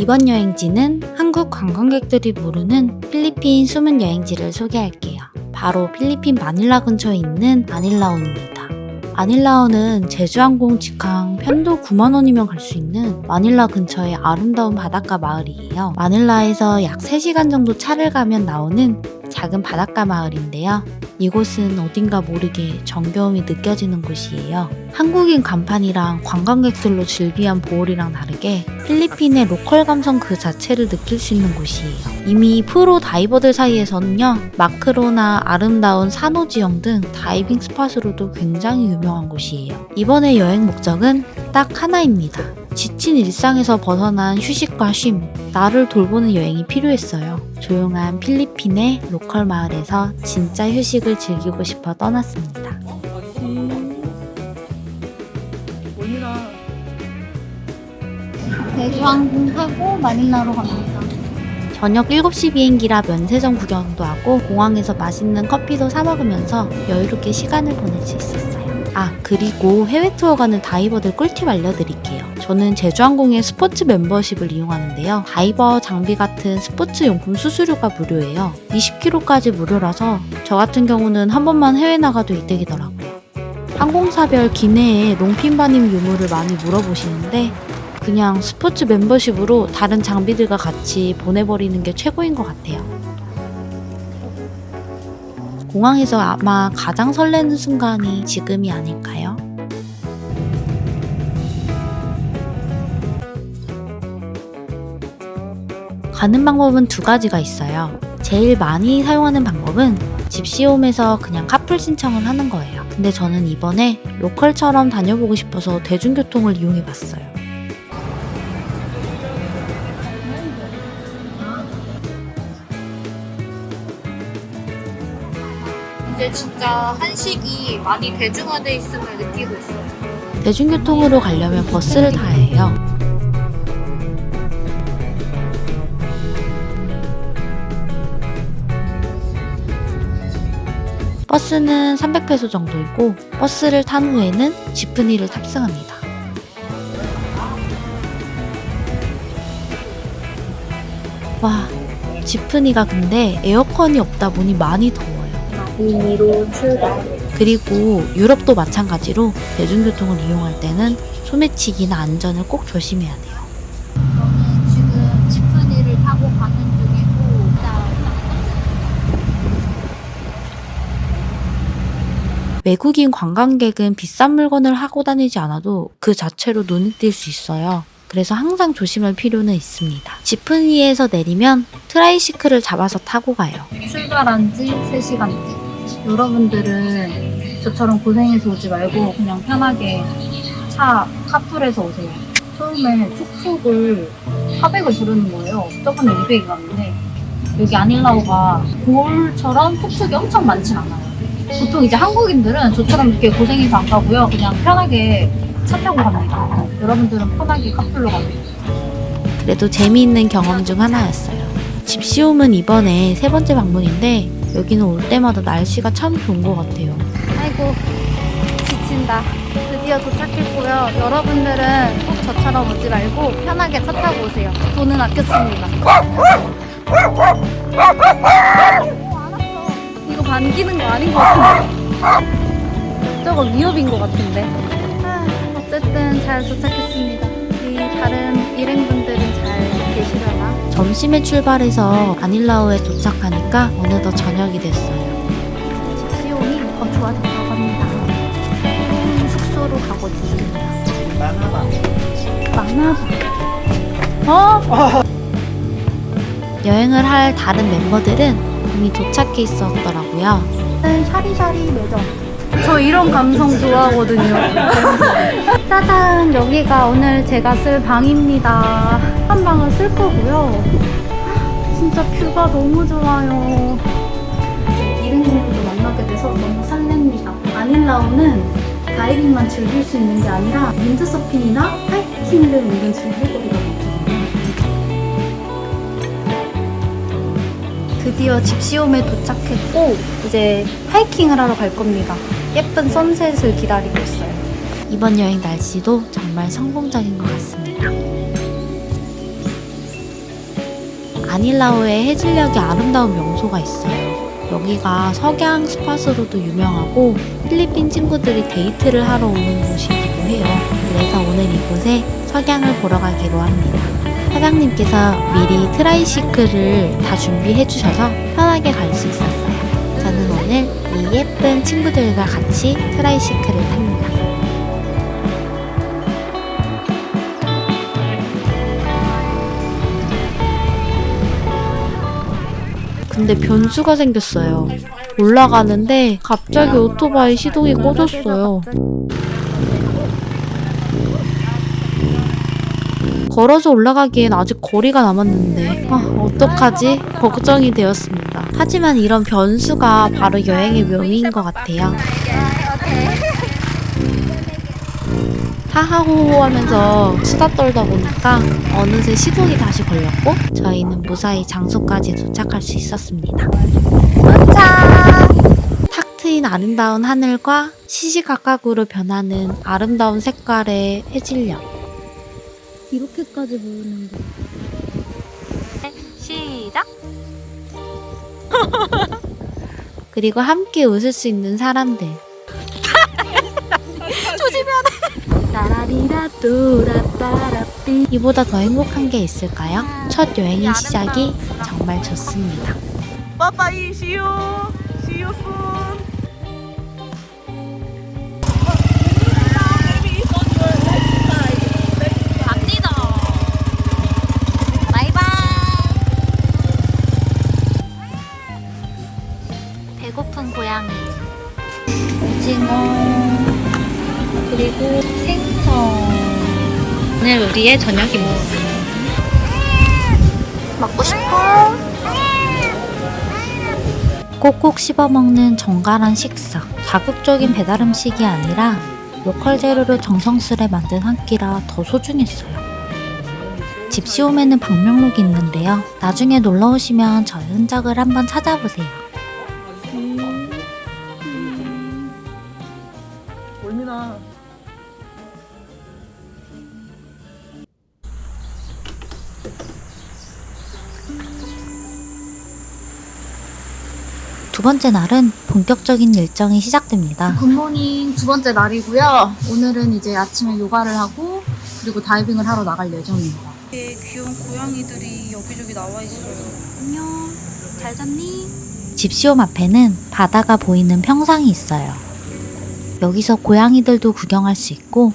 이번 여행지는 한국 관광객들이 모르는 필리핀 숨은 여행지를 소개할게요. 바로 필리핀 마닐라 근처에 있는 마닐라오입니다. 마닐라오는 제주항공 직항 편도 9만원이면 갈 수 있는 마닐라 근처의 아름다운 바닷가 마을이에요. 마닐라에서 약 3시간 정도 차를 가면 나오는 작은 바닷가 마을인데요. 이곳은 어딘가 모르게 정겨움이 느껴지는 곳이에요. 한국인 간판이랑 관광객들로 즐비한 보홀이랑 다르게 필리핀의 로컬 감성 그 자체를 느낄 수 있는 곳이에요. 이미 프로 다이버들 사이에서는요, 마크로나 아름다운 산호지형 등 다이빙 스팟으로도 굉장히 유명한 곳이에요. 이번에 여행 목적은 딱 하나입니다. 지친 일상에서 벗어난 휴식과 쉼, 나를 돌보는 여행이 필요했어요. 조용한 필리핀의 로컬 마을에서 진짜 휴식을 즐기고 싶어 떠났습니다. 제주항공 타고 마닐라로 갑니다. 저녁 7시 비행기라 면세점 구경도 하고 공항에서 맛있는 커피도 사 먹으면서 여유롭게 시간을 보낼 수 있었어요. 그리고 해외 투어 가는 다이버들 꿀팁 알려드릴게요. 저는 제주항공의 스포츠 멤버십을 이용하는데요. 다이버 장비 같은 스포츠 용품 수수료가 무료예요. 20kg까지 무료라서 저 같은 경우는 한 번만 해외 나가도 이득이더라고요. 항공사별 기내에 롱핀 반입 유무를 많이 물어보시는데 그냥 스포츠 멤버십으로 다른 장비들과 같이 보내버리는 게 최고인 것 같아요. 공항에서 아마 가장 설레는 순간이 지금이 아닐까요? 가는 방법은 2가지가 있어요. 제일 많이 사용하는 방법은 집시홈에서 그냥 카풀 신청을 하는 거예요. 근데 저는 이번에 로컬처럼 다녀보고 싶어서 대중교통을 이용해봤어요. 이제 진짜 한식이 많이 대중화돼 있음을 느끼고 있어요. 대중교통으로 가려면 버스를 타야 해요. 버스는 300페소 정도이고 버스를 탄 후에는 지프니를 탑승합니다. 와, 지프니가 근데 에어컨이 없다 보니 많이 더워요. 미니로 출발. 그리고 유럽도 마찬가지로 대중교통을 이용할 때는 소매치기나 안전을 꼭 조심해야 돼요. 저는 지금 지프니를 타고 가는 중이고, 외국인 관광객은 비싼 물건을 하고 다니지 않아도 그 자체로 눈에 띌 수 있어요. 그래서 항상 조심할 필요는 있습니다. 지프니에서 내리면 트라이시클을 잡아서 타고 가요. 출발한 지 3시간째. 여러분들은 저처럼 고생해서 오지 말고 그냥 편하게 카풀해서 오세요. 처음에 툭툭을 400을 부르는 거예요. 저번에 200이 갔는데 여기 아닐라오가 볼처럼 툭툭이 엄청 많진 않아요. 보통 이제 한국인들은 저처럼 이렇게 고생해서 안 가고요. 그냥 편하게 차 타고 갑니다. 여러분들은 편하게 카풀로 가세요. 그래도 재미있는 경험 중 하나였어요. 집시홈은 이번에 3번째 방문인데 여기는 올 때마다 날씨가 참 좋은 것 같아요. 아이고 지친다. 드디어 도착했고요. 여러분들은 꼭 저처럼 오지 말고 편하게 차 타고 오세요. 돈은 아꼈습니다. 이거 반기는 거 아닌 것 같은데? 저거 위협인 것 같은데? 어쨌든 잘 도착했습니다. 우리 다른 일행분들은 잘 계시려나? 점심에 출발해서 아닐라오에 도착하니까 어느덧 저녁이 됐어요. 집시홈이 더 좋아졌다고 합니다. 숙소로 가고 있습니다. 많아봐. 여행을 할 다른 멤버들은 이미 도착해 있었더라고요. 샤리샤리 매점. 저 이런 감성 좋아하거든요. 짜잔, 여기가 오늘 제가 쓸 방입니다. 한 방을 쓸 거고요. 진짜 뷰가 너무 좋아요. 일행분들도 만나게 돼서 너무 설렙니다. 아닐라오는 다이빙만 즐길 수 있는 게 아니라 윈드서핑이나 하이킹 등 은근 즐길거리가 많거든요. 드디어 집시홈에 도착했고 이제 하이킹을 하러 갈 겁니다. 예쁜 선셋을 기다리고 있어요. 이번 여행 날씨도 정말 성공적인 것 같습니다. 아닐라오에 해질녘이 아름다운 명소가 있어요. 여기가 석양 스팟으로도 유명하고 필리핀 친구들이 데이트를 하러 오는 곳이기도 해요. 그래서 오늘 이곳에 석양을 보러 가기로 합니다. 사장님께서 미리 트라이시클을 다 준비해 주셔서 편하게 갈 수 있었어요. 저는 오늘 이 예쁜 친구들과 같이 트라이시클을 탑니다. 근데 변수가 생겼어요. 올라가는데 갑자기 오토바이 시동이 꺼졌어요. 걸어서 올라가기엔 아직 거리가 남았는데 어떡하지? 걱정이 되었습니다. 하지만 이런 변수가 바로 여행의 묘미인 것 같아요. 하하호호 하면서 수다 떨다 보니까 어느새 시동이 다시 걸렸고 저희는 무사히 장소까지 도착할 수 있었습니다. 도착! 탁 트인 아름다운 하늘과 시시각각으로 변하는 아름다운 색깔의 해질녘. 이렇게까지 보이는 거. 시작! 그리고 함께 웃을 수 있는 사람들. 조심해야 돼. 이보다 더 행복한 게 있을까요? 첫 여행의 시작이 정말 좋습니다. Bye-bye, see you. See you soon. Maybe it's on your left side. 갑니다. 바이바이. 배고픈 고양이. 오징어. 그리고 생선. 오늘 우리의 저녁입니다. 먹고 싶어. 꼭꼭 씹어먹는 정갈한 식사. 자극적인 배달 음식이 아니라 로컬 재료로 정성스레 만든 한 끼라 더 소중했어요. 집시홈에는 방명록이 있는데요. 나중에 놀러 오시면 저의 흔적을 한번 찾아보세요. 올미나. 두 번째 날은 본격적인 일정이 시작됩니다. 굿모닝 두 번째 날이고요. 오늘은 이제 아침에 요가를 하고 그리고 다이빙을 하러 나갈 예정입니다. 귀여운 고양이들이 여기저기 나와 있어요. 안녕. 잘 잤니? 집시홈 앞에는 바다가 보이는 평상이 있어요. 여기서 고양이들도 구경할 수 있고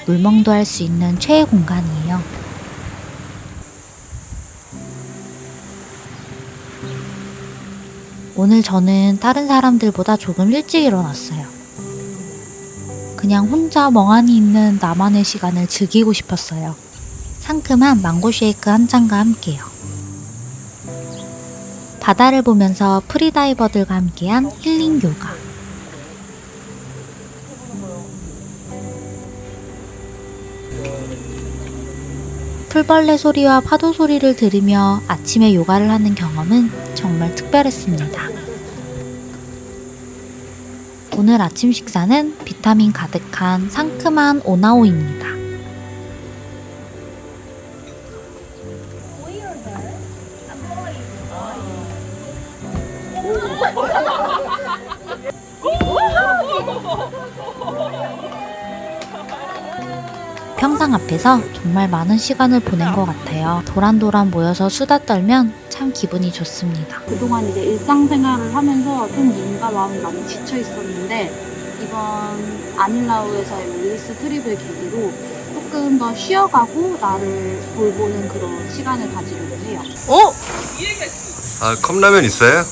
물멍도 할 수 있는 최애 공간이에요. 오늘 저는 다른 사람들보다 조금 일찍 일어났어요. 그냥 혼자 멍하니 있는 나만의 시간을 즐기고 싶었어요. 상큼한 망고 쉐이크 한 잔과 함께요. 바다를 보면서 프리다이버들과 함께한 힐링 요가. 풀벌레 소리와 파도 소리를 들으며 아침에 요가를 하는 경험은 정말 특별했습니다. 오늘 아침 식사는 비타민 가득한 상큼한 오나오입니다. 평상 앞에서 정말 많은 시간을 보낸 것 같아요. 도란도란 모여서 수다 떨면 참 기분이 좋습니다. 그동안 이제 일상생활을 하면서 좀 몸과 마음이 많이 지쳐 있었는데 이번 아닐라우에서의 릴리스 트립을 계기로 조금 더 쉬어가고 나를 돌보는 그런 시간을 가지려고 해요. 아, 컵라면 있어요?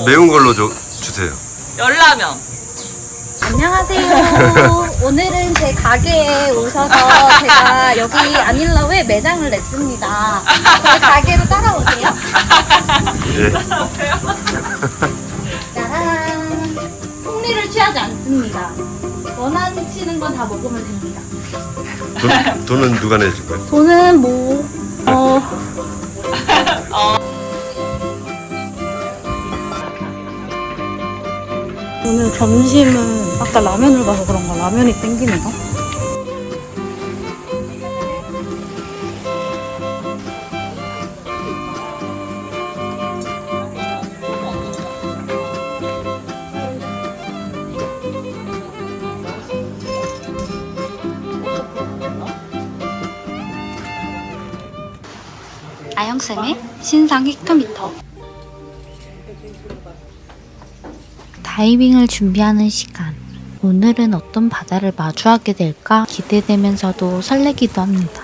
매운 걸로 주세요. 열라면. 안녕하세요. 오늘은 제 가게에 오셔서 제가 여기 아닐라우에 매장을 냈습니다. 저희 가게로 따라오세요. 예. 짜란. 풍미를 취하지 않습니다. 원하시는 건 다 먹으면 됩니다. 돈은 누가 내줄 거예요? 저는 뭐 오늘 점심은 아까 라면을 가서 그런가 라면이 땡기네요. 아영쌤의 신상 헥토미터. 다이빙을 준비하는 시간. 오늘은 어떤 바다를 마주하게 될까 기대되면서도 설레기도 합니다.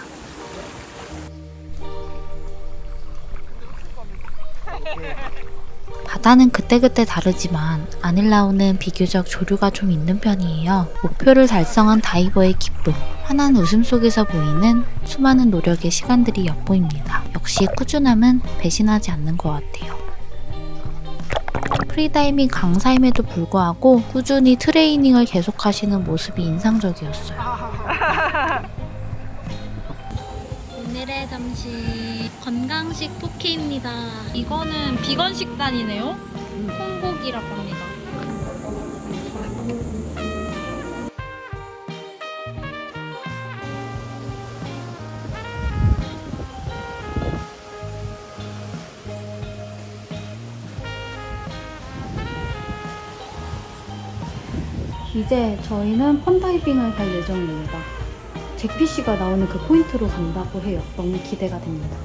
바다는 그때그때 다르지만 아닐라오는 비교적 조류가 좀 있는 편이에요. 목표를 달성한 다이버의 기쁨, 환한 웃음 속에서 보이는 수많은 노력의 시간들이 엿보입니다. 역시 꾸준함은 배신하지 않는 것 같아요. 프리다이빙 강사임에도 불구하고 꾸준히 트레이닝을 계속하시는 모습이 인상적이었어요. 오늘의 점심 건강식 포케입니다. 이거는 비건 식단이네요. 콩고기라고 합니다. 이제 저희는 펀다이빙을 갈 예정입니다. 잭피쉬가 나오는 그 포인트로 간다고 해요. 너무 기대가 됩니다.